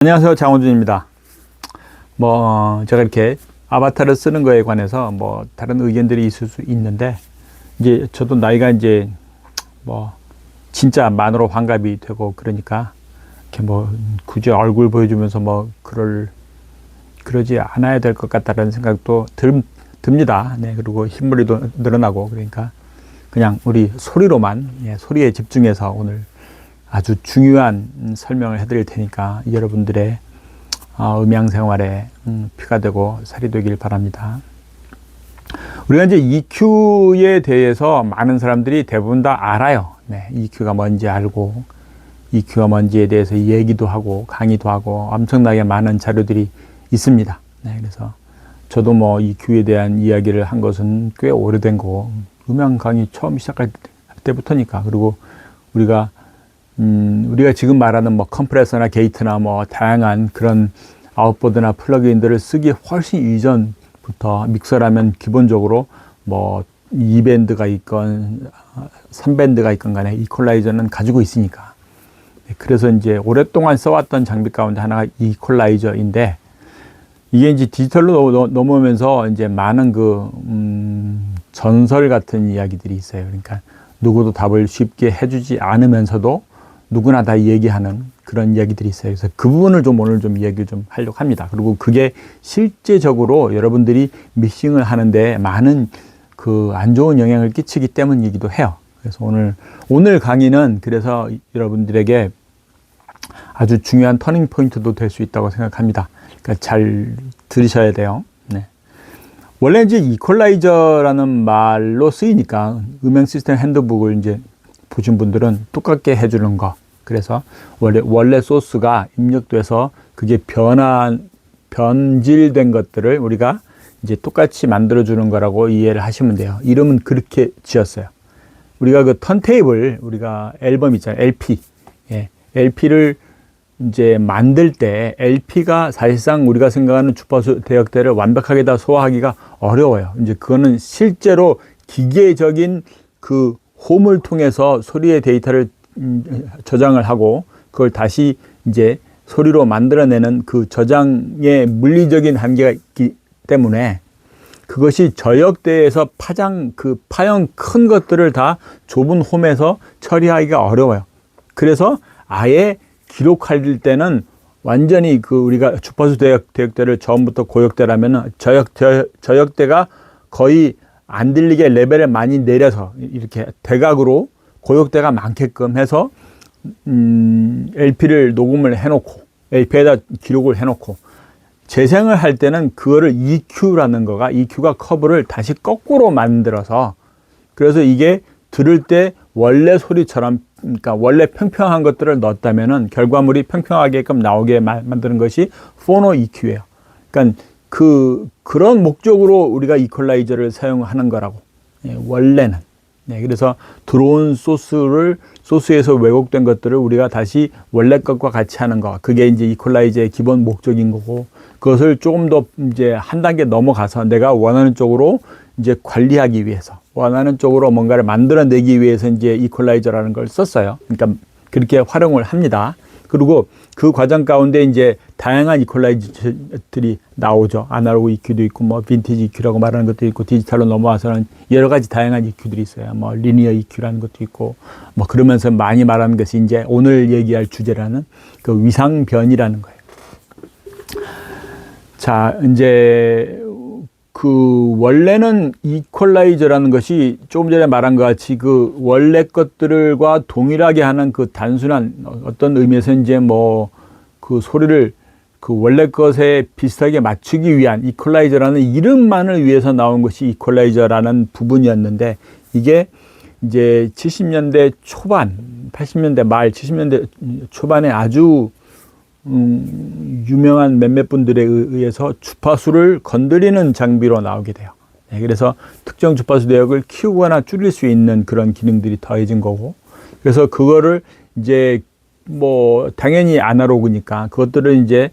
안녕하세요, 장원준입니다. 제가 이렇게 아바타를 쓰는 거에 관해서 다른 의견들이 있을 수 있는데, 이제 저도 나이가 이제 진짜 만으로 환갑이 되고 그러니까, 이렇게 굳이 얼굴 보여주면서 그러지 않아야 될 것 같다는 생각도 듭니다. 네, 그리고 흰머리 늘어나고 그러니까 그냥 우리 소리로만, 소리에 집중해서 오늘 아주 중요한 설명을 해드릴 테니까 여러분들의 음향 생활에 피가 되고 살이 되길 바랍니다. 우리가 이제 EQ에 대해서 많은 사람들이 대부분 다 알아요. 네, EQ가 뭔지 알고, EQ가 뭔지에 대해서 얘기도 하고 강의도 하고 엄청나게 많은 자료들이 있습니다. 네, 그래서 저도 EQ에 대한 이야기를 한 것은 꽤 오래된 거고, 음향 강의 처음 시작할 때부터니까. 그리고 우리가 지금 말하는 컴프레서나 게이트나 다양한 그런 아웃보드나 플러그인들을 쓰기 훨씬 이전부터 믹서라면 기본적으로 2밴드가 있건 3밴드가 있건 간에 이퀄라이저는 가지고 있으니까. 그래서 이제 오랫동안 써왔던 장비 가운데 하나가 이퀄라이저인데, 이게 이제 디지털로 넘어오면서 이제 많은 전설 같은 이야기들이 있어요. 그러니까 누구도 답을 쉽게 해주지 않으면서도 누구나 다 얘기하는 그런 이야기들이 있어요. 그래서 그 부분을 오늘 얘기를 하려고 합니다. 그리고 그게 실제적으로 여러분들이 믹싱을 하는데 많은 안 좋은 영향을 끼치기 때문이기도 해요. 그래서 오늘 강의는 그래서 여러분들에게 아주 중요한 터닝 포인트도 될 수 있다고 생각합니다. 그러니까 잘 들으셔야 돼요. 네. 원래 이제 이퀄라이저라는 말로 쓰이니까 음향 시스템 핸드북을 이제 보신 분들은 똑같게 해주는 거. 그래서 원래 소스가 입력돼서 그게 변질된 것들을 우리가 이제 똑같이 만들어주는 거라고 이해를 하시면 돼요. 이름은 그렇게 지었어요. 우리가 턴테이블, 우리가 앨범 있잖아요. LP. LP를 이제 만들 때 LP가 사실상 우리가 생각하는 주파수 대역대를 완벽하게 다 소화하기가 어려워요. 이제 그거는 실제로 기계적인 홈을 통해서 소리의 데이터를 저장을 하고 그걸 다시 이제 소리로 만들어내는 저장의 물리적인 한계가 있기 때문에 그것이 저역대에서 파형 큰 것들을 다 좁은 홈에서 처리하기가 어려워요. 그래서 아예 기록할 때는 완전히 우리가 주파수 대역대를 처음부터 고역대라면 저역대가 거의 안 들리게 레벨을 많이 내려서 이렇게 대각으로 고역대가 많게끔 해서 LP를 녹음을 해놓고 LP에다 기록을 해놓고 재생을 할 때는 그거를 EQ가 커브를 다시 거꾸로 만들어서, 그래서 이게 들을 때 원래 소리처럼, 그러니까 원래 평평한 것들을 넣었다면은 결과물이 평평하게끔 나오게 만드는 것이 포노 EQ예요. 그러니까 그런 목적으로 우리가 이퀄라이저를 사용하는 거라고. 원래는. 그래서 들어온 소스에서 왜곡된 것들을 우리가 다시 원래 것과 같이 하는 거. 그게 이제 이퀄라이저의 기본 목적인 거고, 그것을 조금 더 이제 한 단계 넘어가서 내가 원하는 쪽으로 이제 관리하기 위해서, 원하는 쪽으로 뭔가를 만들어내기 위해서 이제 이퀄라이저라는 걸 썼어요. 그러니까 그렇게 활용을 합니다. 그리고 그 과정 가운데 이제 다양한 이퀄라이저들이 나오죠. 아날로그 EQ도 있고, 빈티지 EQ라고 말하는 것도 있고, 디지털로 넘어와서는 여러 가지 다양한 EQ들이 있어요. 리니어 EQ라는 것도 있고, 그러면서 많이 말하는 것이 이제 오늘 얘기할 주제라는 위상변이라는 거예요. 자, 이제 원래는 이퀄라이저라는 것이 조금 전에 말한 것 같이 원래 것들과 동일하게 하는 단순한 어떤 의미에서 이제 소리를 원래 것에 비슷하게 맞추기 위한 이퀄라이저라는 이름만을 위해서 나온 것이 이퀄라이저라는 부분이었는데, 이게 이제 70년대 초반, 80년대 말, 70년대 초반에 아주 유명한 몇몇 분들에 의해서 주파수를 건드리는 장비로 나오게 돼요. 그래서 특정 주파수 대역을 키우거나 줄일 수 있는 그런 기능들이 더해진 거고, 그래서 그거를 이제 당연히 아날로그니까 그것들은 이제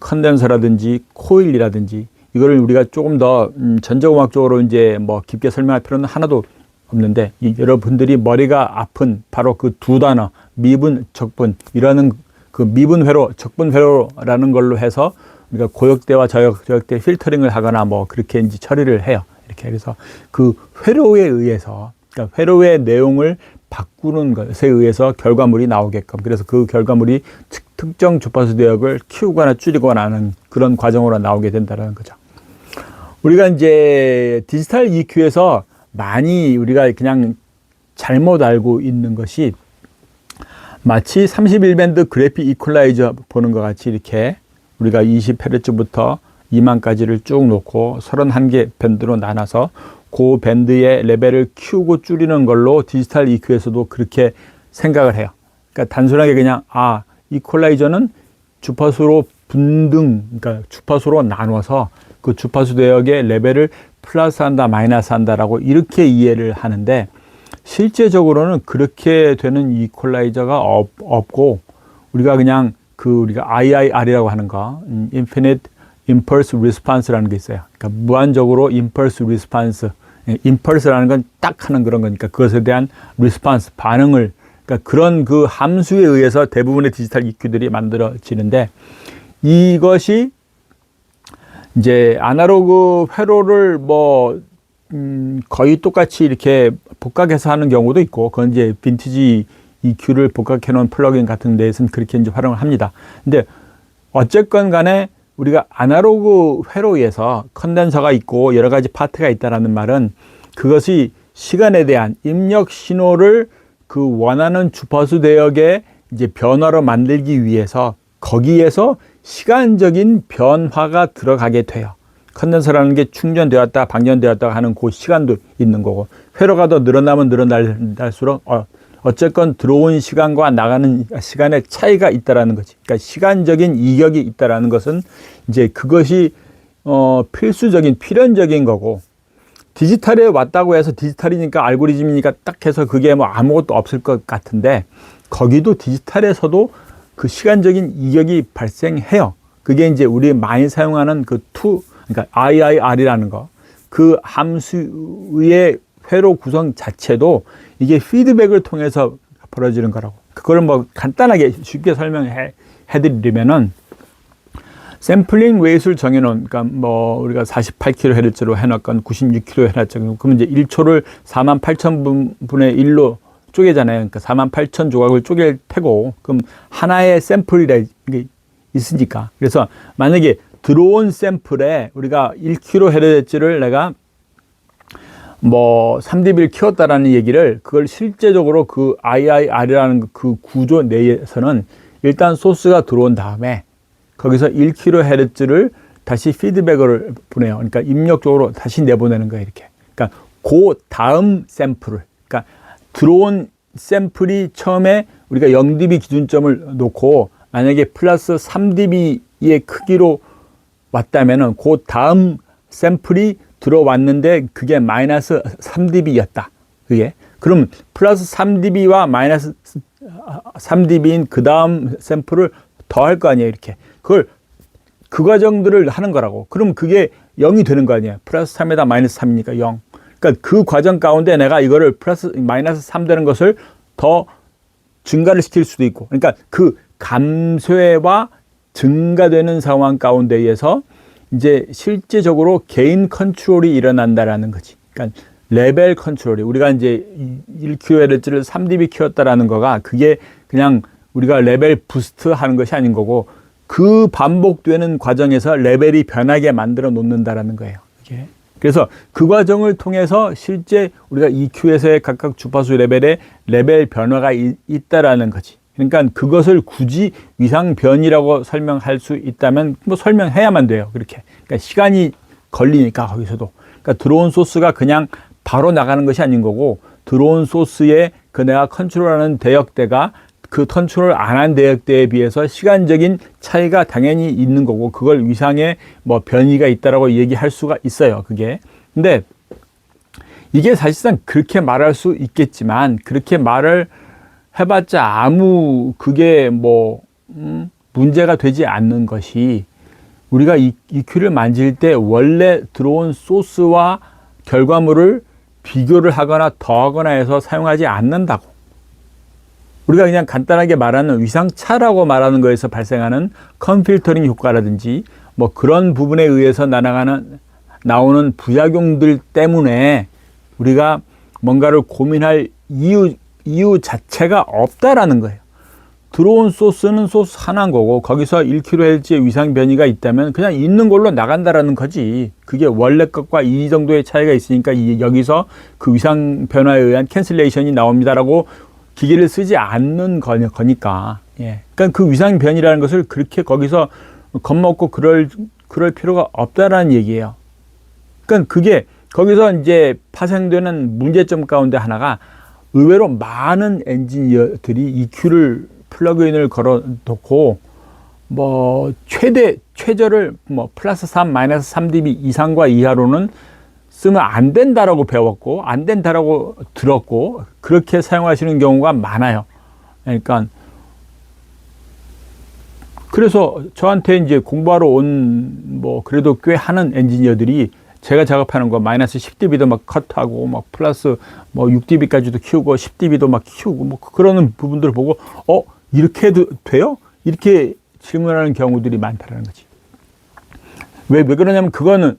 컨덴서라든지 코일이라든지 이거를 우리가 조금 더 전자공학적으로 이제 깊게 설명할 필요는 하나도 없는데, 여러분들이 머리가 아픈 바로 그 두 단어 미분, 적분 이라는 그 미분 회로, 적분 회로라는 걸로 해서 우리가 고역대와 저역대 필터링을 하거나 뭐 그렇게 이제 처리를 해요. 이렇게 그래서 그 회로에 의해서, 그러니까 회로의 내용을 바꾸는 것에 의해서 결과물이 나오게끔, 그래서 그 결과물이 특정 주파수 내역을 키우거나 줄이거나 하는 그런 과정으로 나오게 된다는 거죠. 우리가 이제 디지털 EQ에서 많이 우리가 그냥 잘못 알고 있는 것이 마치 31밴드 그래픽 이퀄라이저 보는 것 같이 이렇게 우리가 20Hz부터 2만까지를 쭉 놓고 31개 밴드로 나눠서 그 밴드의 레벨을 키우고 줄이는 걸로 디지털 EQ에서도 그렇게 생각을 해요. 그러니까 단순하게 그냥 이퀄라이저는 주파수로 분등, 그러니까 주파수로 나눠서 그 주파수 내역의 레벨을 플러스한다, 마이너스한다라고 이렇게 이해를 하는데 실제적으로는 그렇게 되는 이퀄라이저가 없고 우리가 그냥 우리가 IIR이라고 하는 거, Infinite Impulse Response라는 게 있어요. 그러니까 무한적으로 Impulse Response, Impulse라는 건 딱 하는 그런 거니까 그것에 대한 Response, 반응을, 그러니까 그런 그 함수에 의해서 대부분의 디지털 EQ들이 만들어지는데 이것이 이제 아날로그 회로를 거의 똑같이 이렇게 복각해서 하는 경우도 있고, 그건 이제 빈티지 EQ를 복각해 놓은 플러그인 같은 데에서는 그렇게 이제 활용을 합니다. 근데 어쨌건 간에 우리가 아날로그 회로에서 컨덴서가 있고 여러 가지 파트가 있다라는 말은 그것이 시간에 대한 입력 신호를 그 원하는 주파수 대역의 이제 변화로 만들기 위해서 거기에서 시간적인 변화가 들어가게 돼요. 컨덴서라는 게 충전되었다, 방전되었다 하는 그 시간도 있는 거고, 회로가 더 늘어나면 늘어날수록 어쨌건 들어온 시간과 나가는 시간의 차이가 있다라는 거지. 그러니까 시간적인 이격이 있다라는 것은 이제 그것이 필수적인 필연적인 거고, 디지털에 왔다고 해서 디지털이니까 알고리즘이니까 딱 해서 그게 뭐 아무것도 없을 것 같은데 거기도 디지털에서도 그 시간적인 이격이 발생해요. 그게 이제 우리 많이 사용하는 그러니까 IIR이라는 거, 그 함수의 회로 구성 자체도 이게 피드백을 통해서 벌어지는 거라고. 그걸 뭐 간단하게 쉽게 설명해 드리면은 샘플링 레이트를 정해놓은, 그러니까 뭐 우리가 48kHz로 해놨건 96kHz, 그러면 이제 1초를 48,000분의 1로 쪼개잖아요. 그러니까 48,000 조각을 쪼갤 테고, 그럼 하나의 샘플이라 게 있으니까. 그래서 만약에 들어온 샘플에 우리가 1kHz를 내가 뭐 3dB를 키웠다라는 얘기를, 그걸 실제적으로 그 IIR이라는 그 구조 내에서는 일단 소스가 들어온 다음에 거기서 1kHz를 다시 피드백을 보내요. 그러니까 입력적으로 다시 내보내는 거예요, 이렇게. 그러니까 그 다음 샘플을, 그러니까 들어온 샘플이 처음에 우리가 0dB 기준점을 놓고 만약에 플러스 3dB의 크기로 왔다면은 그 다음 샘플이 들어왔는데 그게 마이너스 3dB였다. 그게. 그럼 플러스 3dB와 마이너스 3dB인 그 다음 샘플을 더할 거 아니에요, 이렇게. 그 과정들을 하는 거라고. 그럼 그게 0이 되는 거 아니에요. 플러스 3에다 마이너스 3이니까 0. 그러니까 그 과정 가운데 내가 이거를 마이너스 3 되는 것을 더 증가를 시킬 수도 있고. 그러니까 그 감쇄와 증가되는 상황 가운데에서 이제 실제적으로 개인 컨트롤이 일어난다라는 거지. 그러니까 레벨 컨트롤이, 우리가 이제 1kHz를 3dB 키웠다라는 거가 그게 그냥 우리가 레벨 부스트 하는 것이 아닌 거고, 그 반복되는 과정에서 레벨이 변하게 만들어 놓는다라는 거예요. 이게. 그래서 그 과정을 통해서 실제 우리가 EQ에서의 각각 주파수 레벨에 레벨 변화가 있다라는 거지. 그러니까 그것을 굳이 위상 변이라고 설명할 수 있다면 뭐 설명해야만 돼요. 그렇게. 그러니까 시간이 걸리니까 거기서도. 그러니까 들어온 소스가 그냥 바로 나가는 것이 아닌 거고, 들어온 소스에 그 내가 컨트롤하는 대역대가 그 컨트롤 안 한 대역대에 비해서 시간적인 차이가 당연히 있는 거고, 그걸 위상의 뭐 변이가 있다라고 얘기할 수가 있어요. 그게. 근데 이게 사실상 그렇게 말할 수 있겠지만, 그렇게 말을 해봤자 아무 그게 뭐 문제가 되지 않는 것이, 우리가 EQ를 만질 때 원래 들어온 소스와 결과물을 비교를 하거나 더하거나 해서 사용하지 않는다고. 우리가 그냥 간단하게 말하는 위상차라고 말하는 거에서 발생하는 컴필터링 효과라든지 뭐 그런 부분에 의해서 나오는 부작용들 때문에 우리가 뭔가를 고민할 이유 자체가 없다라는 거예요. 들어온 소스는 소스 하나인 거고 거기서 1kHz의 위상 변이가 있다면 그냥 있는 걸로 나간다라는 거지. 그게 원래 것과 이 정도의 차이가 있으니까 여기서 그 위상 변화에 의한 캔슬레이션이 나옵니다라고 기계를 쓰지 않는 거니까. 예. 그러니까 그 위상 변이라는 것을 그렇게 거기서 겁먹고 그럴 필요가 없다라는 얘기예요. 그러니까 그게 거기서 이제 파생되는 문제점 가운데 하나가 의외로 많은 엔지니어들이 EQ를 플러그인을 걸어 놓고 뭐 최저를 뭐 플러스 3, 마이너스 3dB 이상과 이하로는 쓰면 안 된다라고 배웠고 안 된다라고 들었고 그렇게 사용하시는 경우가 많아요. 그러니까 그래서 저한테 이제 공부하러 온 뭐 그래도 꽤 하는 엔지니어들이 제가 작업하는 거 마이너스 10dB도 막 컷하고 막 플러스 뭐 6dB까지도 키우고 10dB도 막 키우고 뭐 그러는 부분들을 보고 이렇게 해도 돼요? 이렇게 질문하는 경우들이 많다라는 거지. 왜 그러냐면 그건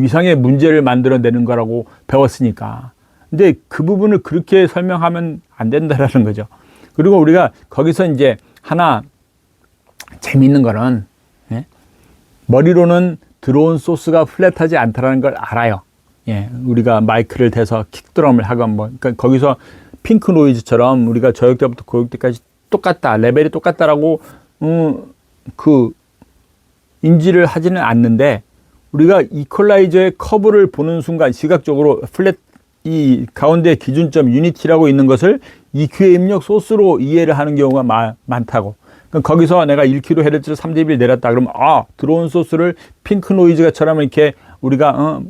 위상의 문제를 만들어내는 거라고 배웠으니까. 근데 그 부분을 그렇게 설명하면 안 된다라는 거죠. 그리고 우리가 거기서 이제 하나 재미있는 거는 머리로는 들어온 소스가 플랫하지 않다라는 걸 알아요. 예, 우리가 마이크를 대서 킥드럼을 하건 뭐, 그러니까 거기서 핑크 노이즈처럼 우리가 저역 때부터 고역 때까지 똑같다, 레벨이 똑같다라고 그 인지를 하지는 않는데 우리가 이퀄라이저의 커브를 보는 순간 시각적으로 이 가운데 기준점 유니티라고 있는 것을 EQ의 입력 소스로 이해를 하는 경우가 많다고. 그러니까 거기서 내가 1kHz 3dB를 내렸다 그러면 들어온 소스를 핑크 노이즈처럼 이렇게 우리가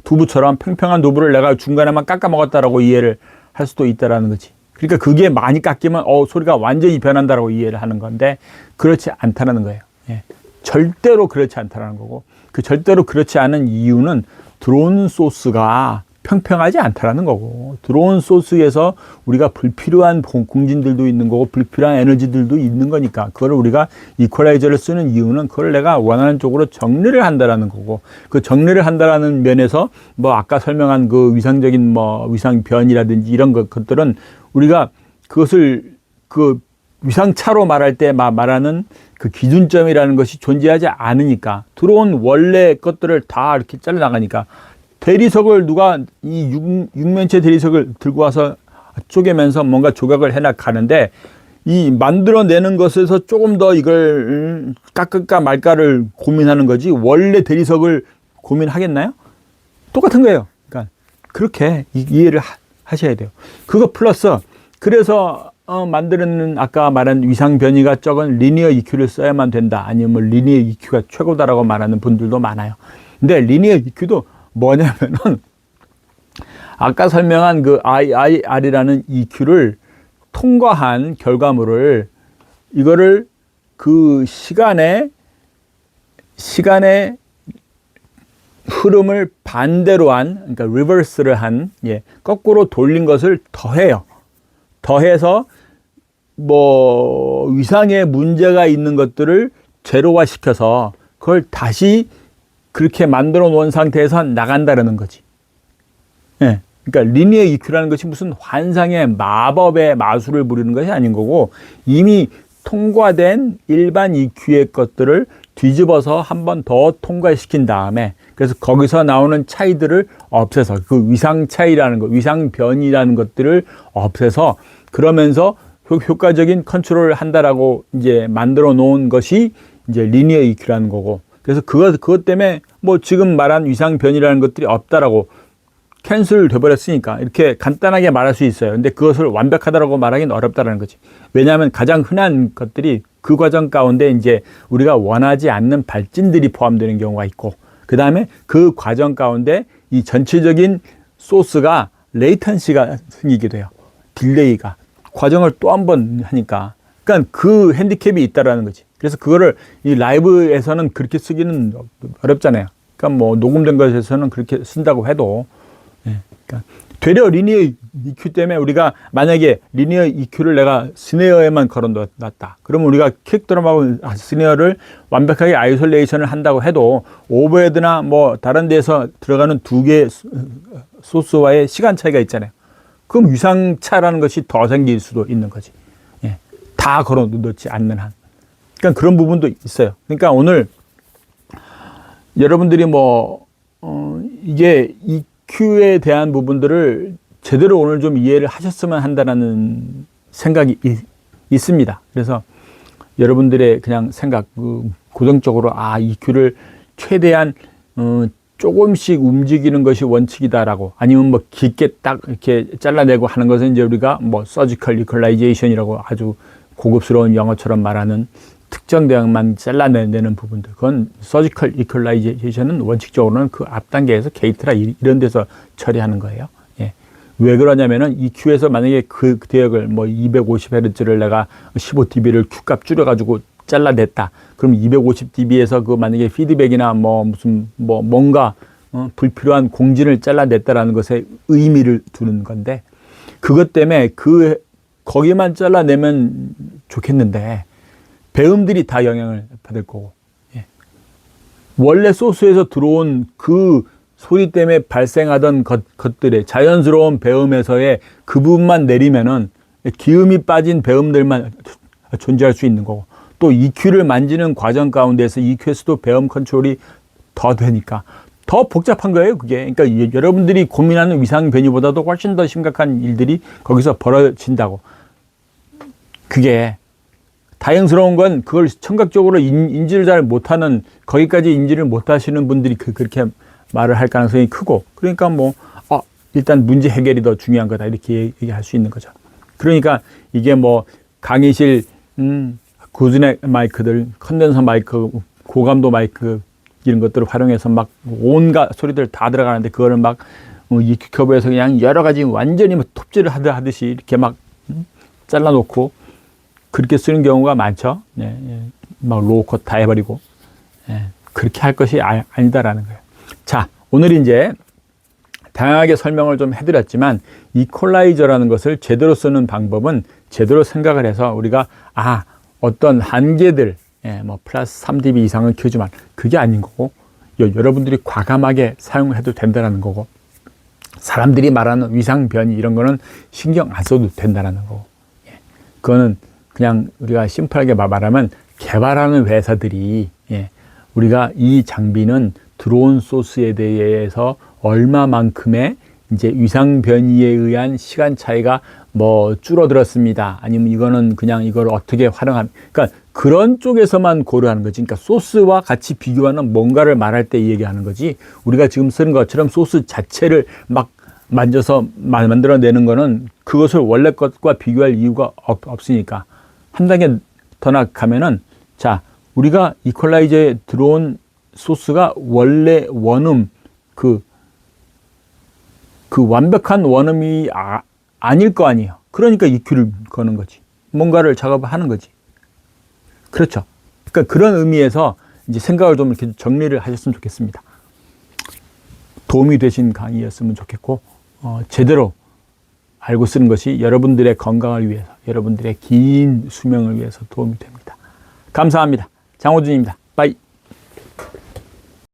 두부처럼 평평한 두부를 내가 중간에만 깎아 먹었다라고 이해를 할 수도 있다라는 거지. 그러니까 그게 많이 깎이면 소리가 완전히 변한다라고 이해를 하는 건데 그렇지 않다는 거예요. 예. 절대로 그렇지 않다는 거고 그 절대로 그렇지 않은 이유는 들어온 소스가 평평하지 않다라는 거고 들어온 소스에서 우리가 불필요한 공진들도 있는 거고 불필요한 에너지들도 있는 거니까 그걸 우리가 이퀄라이저를 쓰는 이유는 그걸 내가 원하는 쪽으로 정리를 한다라는 거고 그 정리를 한다라는 면에서 뭐 아까 설명한 그 위상적인 뭐 위상 변이라든지 이런 것들은 우리가 그것을 그 위상차로 말할 때 말하는 그 기준점이라는 것이 존재하지 않으니까 들어온 원래 것들을 다 이렇게 잘라 나가니까 대리석을 누가 이 육면체 대리석을 들고 와서 쪼개면서 뭔가 조각을 해나가는데 이 만들어내는 것에서 조금 더 이걸 깎을까 말까를 고민하는 거지 원래 대리석을 고민하겠나요? 똑같은 거예요. 그러니까 그렇게 이해를 하셔야 돼요. 그거 플러스 그래서 만드는 아까 말한 위상 변이가 적은 리니어 EQ를 써야만 된다. 아니면 뭐 리니어 EQ가 최고다라고 말하는 분들도 많아요. 근데 리니어 EQ도 뭐냐면은 아까 설명한 그 IIR이라는 EQ를 통과한 결과물을 이거를 그 시간의 흐름을 반대로 한 그러니까 리버스를 한 거꾸로 돌린 것을 더해요. 더해서 뭐 위상에 문제가 있는 것들을 제로화 시켜서 그걸 다시 그렇게 만들어 놓은 상태에서 나간다라는 거지. 예. 그러니까 리니어 EQ라는 것이 무슨 환상의 마법의 마술을 부리는 것이 아닌 거고 이미 통과된 일반 EQ의 것들을 뒤집어서 한 번 더 통과시킨 다음에 그래서 거기서 나오는 차이들을 없애서 그 위상 차이라는 것, 위상 변이라는 것들을 없애서 그러면서 효과적인 컨트롤을 한다라고 이제 만들어 놓은 것이 이제 리니어 EQ라는 거고 그래서 그것 때문에 뭐 지금 말한 위상 변이라는 것들이 없다라고 캔슬 돼버렸으니까 이렇게 간단하게 말할 수 있어요. 근데 그것을 완벽하다라고 말하기는 어렵다라는 거지. 왜냐하면 가장 흔한 것들이 그 과정 가운데 이제 우리가 원하지 않는 발진들이 포함되는 경우가 있고 그 다음에 그 과정 가운데 이 전체적인 소스가 레이턴시가 생기게 돼요. 딜레이가. 과정을 또 한 번 하니까. 그러니까 그 핸디캡이 있다라는 거지. 그래서 그거를 이 라이브에서는 그렇게 쓰기는 어렵잖아요. 그러니까 뭐 녹음된 것에서는 그렇게 쓴다고 해도 그러니까 되려 리니어 EQ 때문에 우리가 만약에 리니어 EQ를 내가 스네어에만 걸어놨다. 그러면 우리가 킥 드럼하고 스네어를 완벽하게 아이솔레이션을 한다고 해도 오버헤드나 뭐 다른 데서 들어가는 두 개의 소스와의 시간 차이가 있잖아요. 그럼 위상차라는 것이 더 생길 수도 있는 거지. 예. 다 걸어 놓지 않는 한. 그러니까 그런 부분도 있어요. 그러니까 오늘 여러분들이 이게 EQ에 대한 부분들을 제대로 오늘 좀 이해를 하셨으면 한다는 생각이 있습니다. 그래서 여러분들의 그냥 생각, 고정적으로 EQ를 최대한 조금씩 움직이는 것이 원칙이다라고, 아니면 뭐 깊게 딱 이렇게 잘라내고 하는 것은 이제 우리가 뭐 서지컬 이퀄라이제이션이라고 아주 고급스러운 영어처럼 말하는 특정 대학만 잘라내는 부분들, 그건 서지컬 이퀄라이제이션은 원칙적으로는 그 앞 단계에서 게이트라 이런 데서 처리하는 거예요. 예. 왜 그러냐면은 EQ에서 만약에 그 대역을 뭐 250Hz를 내가 15dB를 Q값 줄여가지고 잘라냈다. 그럼 250dB에서 그 만약에 피드백이나 뭔가 불필요한 공진을 잘라냈다라는 것에 의미를 두는 건데, 그것 때문에 거기만 잘라내면 좋겠는데 배음들이 다 영향을 받을 거고, 예. 원래 소스에서 들어온 그 소리 때문에 발생하던 것들의 자연스러운 배음에서의 그 부분만 내리면은 기음이 빠진 배음들만 존재할 수 있는 거고, 또 EQ를 만지는 과정 가운데서 EQ에서도 배음 컨트롤이 더 되니까 더 복잡한 거예요, 그게. 그러니까 여러분들이 고민하는 위상 변이보다도 훨씬 더 심각한 일들이 거기서 벌어진다고. 그게 다행스러운 건 그걸 청각적으로 인지를 잘 못하는, 거기까지 인지를 못하시는 분들이 그렇게 말을 할 가능성이 크고, 그러니까 일단 문제 해결이 더 중요한 거다 이렇게 얘기할 수 있는 거죠. 그러니까 이게 강의실 구준의 마이크들, 컨덴서 마이크, 고감도 마이크 이런 것들을 활용해서 막 온갖 소리들 다 들어가는데, 그거를 막 EQ 커브에서 그냥 여러 가지 완전히 톱질을 하듯이 이렇게 막 잘라놓고 그렇게 쓰는 경우가 많죠. 예, 예. 막 로우컷 다 해버리고. 예. 그렇게 할 것이 아니다라는 거예요. 자, 오늘 이제 다양하게 설명을 좀 해드렸지만, 이퀄라이저라는 것을 제대로 쓰는 방법은 제대로 생각을 해서 우리가 어떤 한계들, 플러스 3dB 이상은 키우지만 그게 아닌 거고, 여러분들이 과감하게 사용해도 된다는 거고, 사람들이 말하는 위상 변이 이런 거는 신경 안 써도 된다는 거고, 그거는 그냥 우리가 심플하게 말하면 개발하는 회사들이, 우리가 이 장비는 들어온 소스에 대해서 얼마만큼의 이제 위상 변이에 의한 시간 차이가 줄어들었습니다. 아니면 이거는 그냥 이걸 어떻게 활용하면, 그러니까 그런 쪽에서만 고려하는 거지. 그러니까 소스와 같이 비교하는 뭔가를 말할 때 얘기하는 거지. 우리가 지금 쓰는 것처럼 소스 자체를 막 만져서 만들어내는 거는 그것을 원래 것과 비교할 이유가 없으니까. 한 단계 더 나가면은, 자, 우리가 이퀄라이저에 들어온 소스가 원래 원음, 그 완벽한 원음이 아닐 거 아니에요. 그러니까 EQ를 거는 거지. 뭔가를 작업하는 거지. 그렇죠. 그러니까 그런 의미에서 이제 생각을 좀 이렇게 정리를 하셨으면 좋겠습니다. 도움이 되신 강의였으면 좋겠고, 제대로 알고 쓰는 것이 여러분들의 건강을 위해서, 여러분들의 긴 수명을 위해서 도움이 됩니다. 감사합니다. 장호준입니다. 빠이.